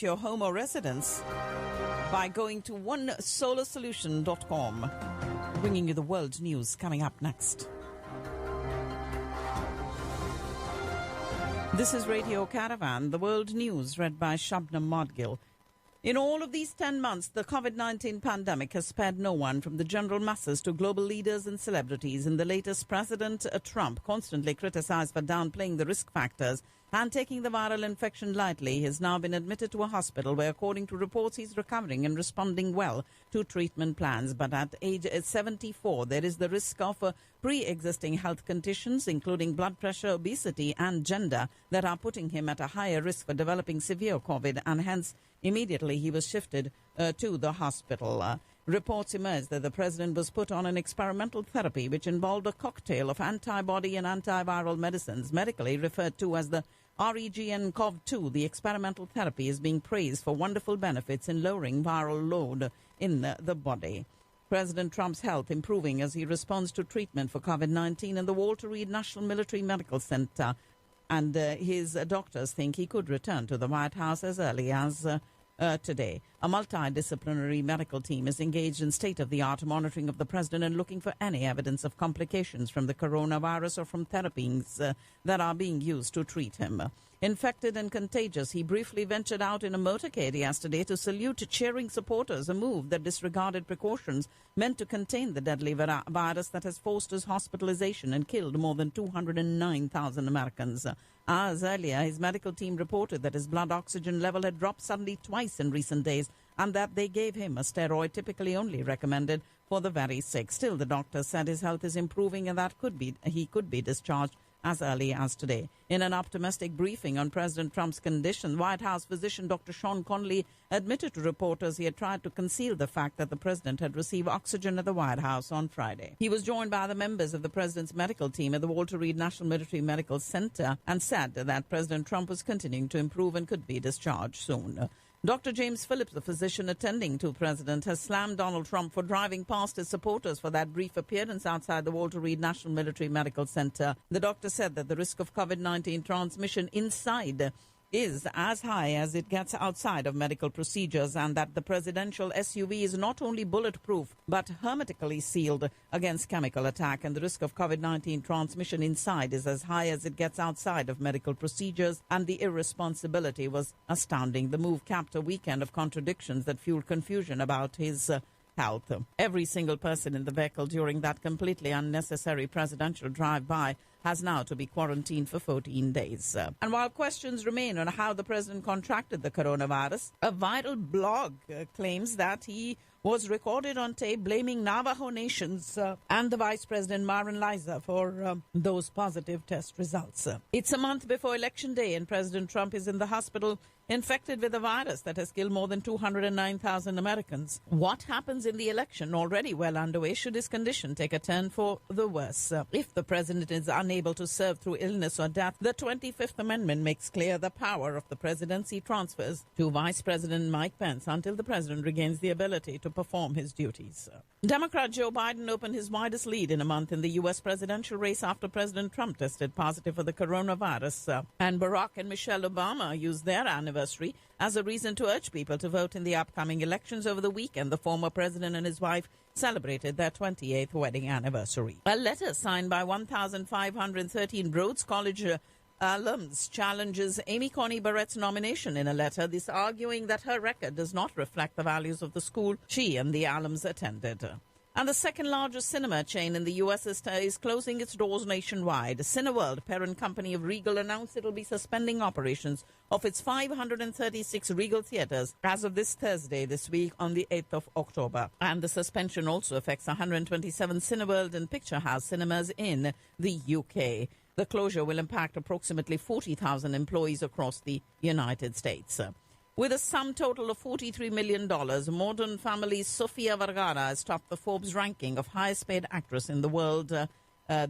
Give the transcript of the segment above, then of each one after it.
your home or residence by going to onesolasolution.com. Bringing you the world news coming up next. This is Radio Caravan, the world news read by Shabnam Modgil. In all of these 10 months, the COVID-19 pandemic has spared no one, from the general masses to global leaders and celebrities. In the latest, President Trump, constantly criticized for downplaying the risk factors and taking the viral infection lightly, has now been admitted to a hospital where, according to reports, he's recovering and responding well to treatment plans. But at age 74, there is the risk of pre-existing health conditions, including blood pressure, obesity and gender, that are putting him at a higher risk for developing severe COVID, and hence immediately he was shifted to the hospital. Reports emerged that the president was put on an experimental therapy which involved a cocktail of antibody and antiviral medicines, medically referred to as the REGN-COV2. The experimental therapy is being praised for wonderful benefits in lowering viral load in the body. President Trump's health improving as he responds to treatment for COVID-19 in the Walter Reed National Military Medical Center, and his doctors think he could return to the White House as early as today. A multidisciplinary medical team is engaged in state-of-the-art monitoring of the president and looking for any evidence of complications from the coronavirus or from therapies that are being used to treat him. Infected and contagious, he briefly ventured out in a motorcade yesterday to salute cheering supporters, a move that disregarded precautions meant to contain the deadly virus that has forced his hospitalization and killed more than 209,000 Americans. Hours earlier, his medical team reported that his blood oxygen level had dropped suddenly twice in recent days, and that they gave him a steroid typically only recommended for the very sick. Still, the doctor said his health is improving and that he could be discharged as early as today. In an optimistic briefing on President Trump's condition, White House physician Dr. Sean Conley admitted to reporters he had tried to conceal the fact that the president had received oxygen at the White House on Friday. He was joined by the members of the president's medical team at the Walter Reed National Military Medical Center and said that President Trump was continuing to improve and could be discharged soon. Dr. James Phillips, the physician attending to the president, has slammed Donald Trump for driving past his supporters for that brief appearance outside the Walter Reed National Military Medical Center. The doctor said that the risk of COVID-19 transmission inside is as high as it gets outside of medical procedures, and that the presidential SUV is not only bulletproof but hermetically sealed against chemical attack, and the risk of COVID-19 transmission inside is as high as it gets outside of medical procedures, and the irresponsibility was astounding. The move capped a weekend of contradictions that fueled confusion about his health. Every single person in the vehicle during that completely unnecessary presidential drive-by has now to be quarantined for 14 days. And while questions remain on how the president contracted the coronavirus, a viral blog claims that he was recorded on tape blaming Navajo Nations and the Vice President Marin Liza for those positive test results. It's a month before Election Day and President Trump is in the hospital infected with a virus that has killed more than 209,000 Americans. What happens in the election, already well underway, should his condition take a turn for the worse? If the president is unable to serve through illness or death, the 25th Amendment makes clear the power of the presidency transfers to Vice President Mike Pence until the president regains the ability to perform his duties. Democrat Joe Biden opened his widest lead in a month in the U.S. presidential race after President Trump tested positive for the coronavirus. And Barack and Michelle Obama used their anniversary as a reason to urge people to vote in the upcoming elections. Over the weekend, the former president and his wife celebrated their 28th wedding anniversary. A letter signed by 1,513 Rhodes College alums challenges Amy Coney Barrett's nomination in a letter, this arguing that her record does not reflect the values of the school she and the alums attended. And the second largest cinema chain in the U.S. is closing its doors nationwide. Cineworld, parent company of Regal, announced it will be suspending operations of its 536 Regal theaters as of this Thursday this week on the 8th of October. And the suspension also affects 127 Cineworld and Picture House cinemas in the UK. The closure will impact approximately 40,000 employees across the United States. With a sum total of $43 million, Modern Family's Sofia Vergara has topped the Forbes ranking of highest paid actress in the world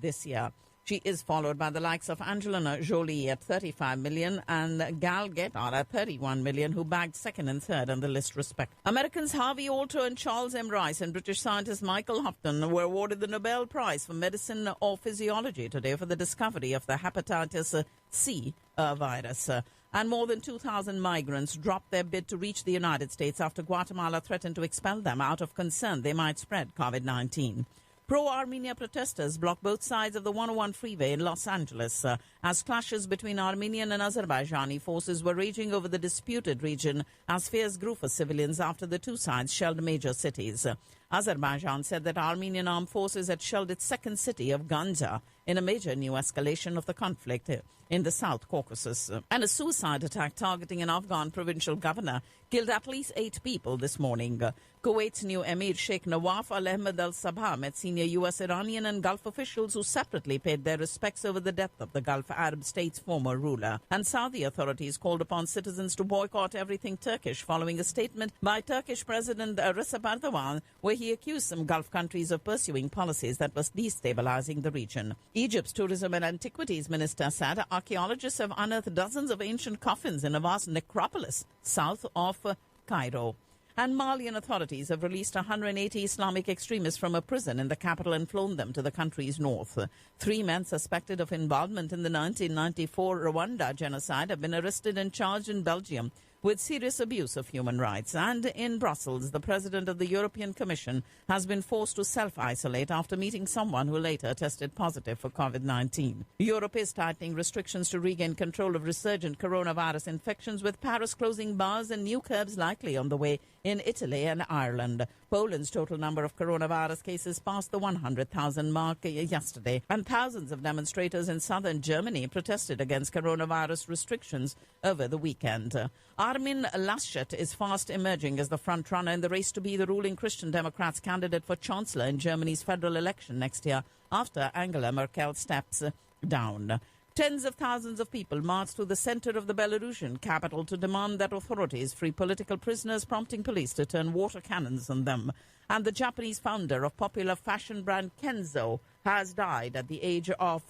this year. She is followed by the likes of Angelina Jolie at $35 million and Gal Gadot at $31 million, who bagged second and third on the list respectively. Americans Harvey Alter and Charles M. Rice and British scientist Michael Houghton were awarded the Nobel Prize for Medicine or Physiology today for the discovery of the hepatitis C virus. And more than 2,000 migrants dropped their bid to reach the United States after Guatemala threatened to expel them out of concern they might spread COVID-19. Pro-Armenia protesters blocked both sides of the 101 freeway in Los Angeles as clashes between Armenian and Azerbaijani forces were raging over the disputed region as fears grew for civilians after the two sides shelled major cities. Azerbaijan said that Armenian armed forces had shelled its second city of Ganja in a major new escalation of the conflict in the South Caucasus. And a suicide attack targeting an Afghan provincial governor killed at least 8 people this morning. Kuwait's new Emir Sheikh Nawaf Al Ahmed Al Sabah met senior U.S., Iranian and Gulf officials who separately paid their respects over the death of the Gulf Arab state's former ruler. And Saudi authorities called upon citizens to boycott everything Turkish following a statement by Turkish President Recep Erdogan where he accused some Gulf countries of pursuing policies that was destabilizing the region. Egypt's Tourism and Antiquities Minister said archaeologists have unearthed dozens of ancient coffins in a vast necropolis south of Cairo. And Malian authorities have released 180 Islamic extremists from a prison in the capital and flown them to the country's north. 3 men suspected of involvement in the 1994 Rwanda genocide have been arrested and charged in Belgium with serious abuse of human rights. And in Brussels, the president of the European Commission has been forced to self-isolate after meeting someone who later tested positive for COVID-19. Europe is tightening restrictions to regain control of resurgent coronavirus infections, with Paris closing bars and new curbs likely on the way in Italy and Ireland. Poland's total number of coronavirus cases passed the 100,000 mark yesterday, and thousands of demonstrators in southern Germany protested against coronavirus restrictions over the weekend. Armin Laschet is fast emerging as the front-runner in the race to be the ruling Christian Democrats' candidate for chancellor in Germany's federal election next year after Angela Merkel steps down. Tens of thousands of people marched through the center of the Belarusian capital to demand that authorities free political prisoners, prompting police to turn water cannons on them. And the Japanese founder of popular fashion brand Kenzo has died at the age of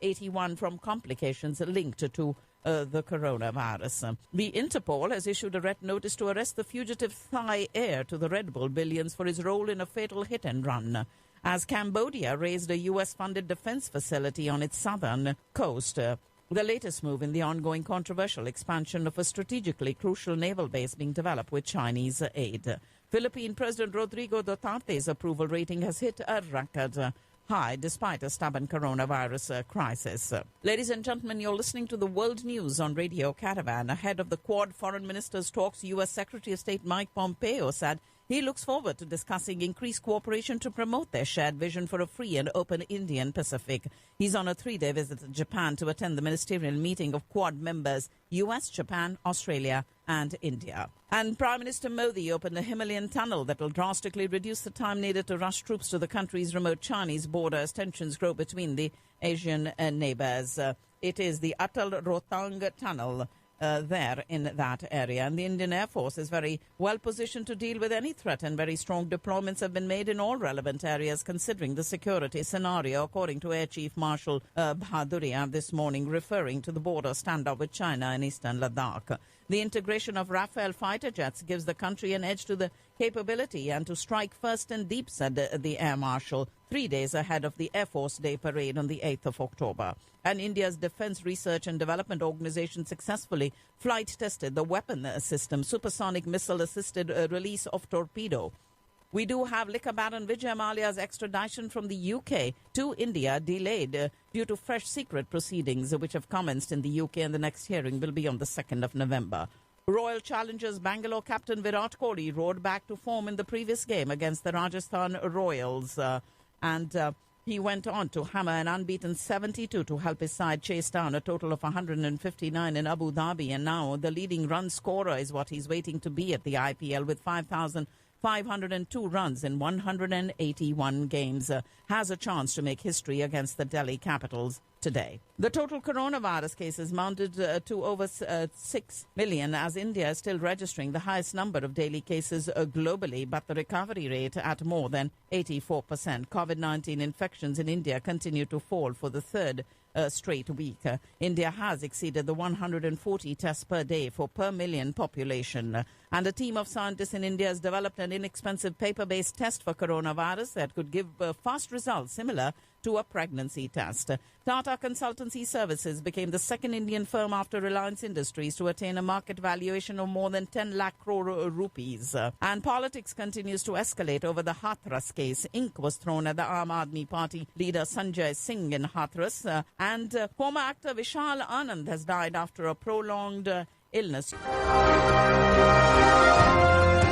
81 from complications linked to the coronavirus. The Interpol has issued a red notice to arrest the fugitive Thai heir to the Red Bull billions for his role in a fatal hit-and-run, as Cambodia raised a U.S.-funded defense facility on its southern coast, the latest move in the ongoing controversial expansion of a strategically crucial naval base being developed with Chinese aid. Philippine President Rodrigo Duterte's approval rating has hit a record high despite a stubborn coronavirus crisis. Ladies and gentlemen, you're listening to the World News on Radio Caravan. Ahead of the Quad Foreign Ministers talks, U.S. Secretary of State Mike Pompeo said he looks forward to discussing increased cooperation to promote their shared vision for a free and open Indian Pacific. He's on a 3-day visit to Japan to attend the ministerial meeting of Quad members U.S., Japan, Australia and India. And Prime Minister Modi opened a Himalayan tunnel that will drastically reduce the time needed to rush troops to the country's remote Chinese border as tensions grow between the Asian neighbors. It is the Atal Rohtang Tunnel there in that area. And the Indian Air Force is very well positioned to deal with any threat, and very strong deployments have been made in all relevant areas considering the security scenario, according to Air Chief Marshal Bahaduria this morning, referring to the border standoff with China in eastern Ladakh. The integration of Rafale fighter jets gives the country an edge to the capability and to strike first and deep, said the Air Marshal, 3 days ahead of the Air Force Day parade on the 8th of October. And India's Defence Research and Development Organization successfully flight-tested the weapon system, supersonic missile-assisted release of torpedo. We do have liquor baron Vijay Mallya's extradition from the UK to India delayed due to fresh secret proceedings which have commenced in the UK, and the next hearing will be on the 2nd of November. Royal Challengers Bangalore captain Virat Kohli roared back to form in the previous game against the Rajasthan Royals, and he went on to hammer an unbeaten 72 to help his side chase down a total of 159 in Abu Dhabi, and now the leading run scorer is what he's waiting to be at the IPL with 5,502 runs in 181 games, has a chance to make history against the Delhi Capitals today. The total coronavirus cases mounted to over 6 million, as India is still registering the highest number of daily cases globally, but the recovery rate at more than 84%. COVID-19 infections in India continue to fall for the third straight week. India has exceeded the 140 tests per day for per million population, And a team of scientists in India has developed an inexpensive paper-based test for coronavirus that could give fast results similar to a pregnancy test. Tata Consultancy Services became the second Indian firm after Reliance Industries to attain a market valuation of more than 10 lakh crore rupees. And politics continues to escalate over the Hathras case. Ink was thrown at the Aam Aadmi Party leader Sanjay Singh in Hathras. And former actor Vishal Anand has died after a prolonged illness.